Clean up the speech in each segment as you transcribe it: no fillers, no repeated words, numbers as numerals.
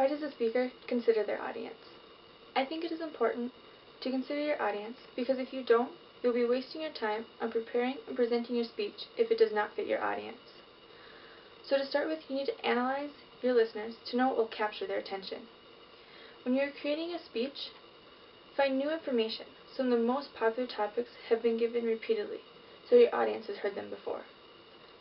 Why does a speaker consider their audience? I think it is important to consider your audience because if you don't, you'll be wasting your time on preparing and presenting your speech if it does not fit your audience. So to start with, you need to analyze your listeners to know what will capture their attention. When you're creating a speech, find new information. Some of the most popular topics have been given repeatedly, so your audience has heard them before.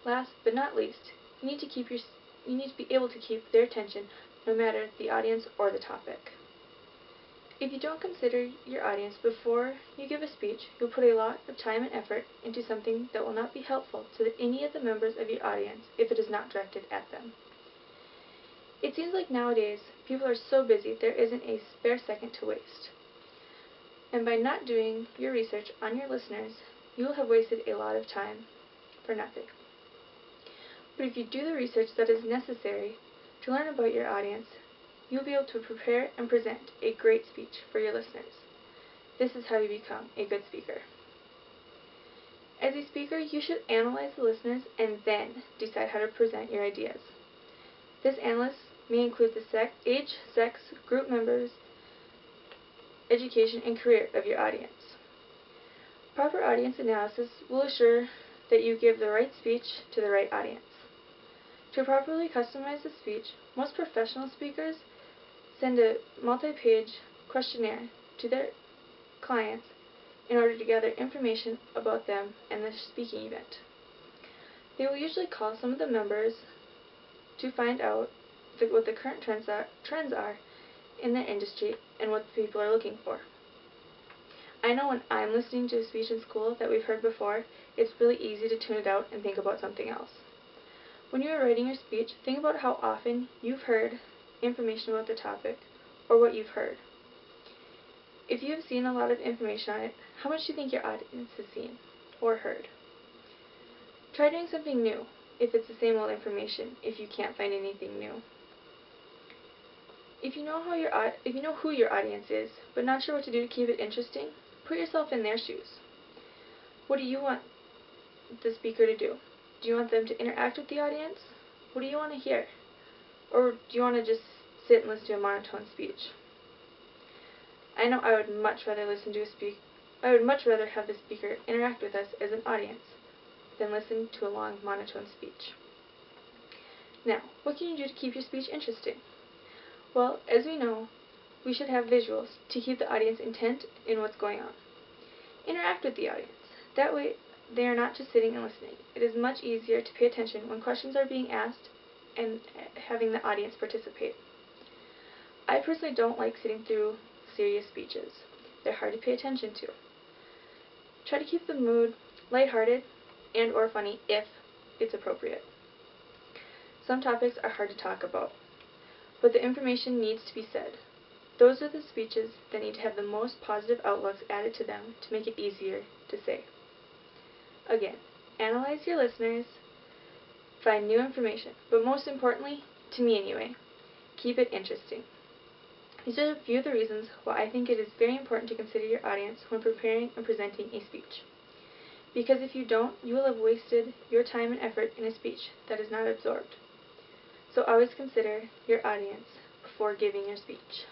Last but not least, you need to be able to keep their attention no matter the audience or the topic. If you don't consider your audience before you give a speech, you'll put a lot of time and effort into something that will not be helpful to any of the members of your audience if it is not directed at them. It seems like nowadays people are so busy there isn't a spare second to waste. And by not doing your research on your listeners, you will have wasted a lot of time for nothing. But if you do the research that is necessary to learn about your audience, you'll be able to prepare and present a great speech for your listeners. This is how you become a good speaker. As a speaker, you should analyze the listeners and then decide how to present your ideas. This analysis may include the age, sex, group members, education, and career of your audience. Proper audience analysis will assure that you give the right speech to the right audience. To properly customize the speech, most professional speakers send a multi-page questionnaire to their clients in order to gather information about them and the speaking event. They will usually call some of the members to find out what the current trends are in their industry and what people are looking for. I know when I'm listening to a speech in school that we've heard before, it's really easy to tune it out and think about something else. When you are writing your speech, think about how often you've heard information about the topic or what you've heard. If you have seen a lot of information on it, how much do you think your audience has seen or heard? Try doing something new if it's the same old information if you can't find anything new. If you know who your audience is, but not sure what to do to keep it interesting, put yourself in their shoes. What do you want the speaker to do? Do you want them to interact with the audience? What do you want to hear? Or do you want to just sit and listen to a monotone speech? I know I would much rather have the speaker interact with us as an audience than listen to a long monotone speech. Now, what can you do to keep your speech interesting? Well, as we know, we should have visuals to keep the audience intent in what's going on. Interact with the audience. That way, they are not just sitting and listening. It is much easier to pay attention when questions are being asked and having the audience participate. I personally don't like sitting through serious speeches. They're hard to pay attention to. Try to keep the mood lighthearted and or funny if it's appropriate. Some topics are hard to talk about, but the information needs to be said. Those are the speeches that need to have the most positive outlooks added to them to make it easier to say. Again, analyze your listeners, find new information, but most importantly, to me anyway, keep it interesting. These are a few of the reasons why I think it is very important to consider your audience when preparing and presenting a speech. Because if you don't, you will have wasted your time and effort in a speech that is not absorbed. So always consider your audience before giving your speech.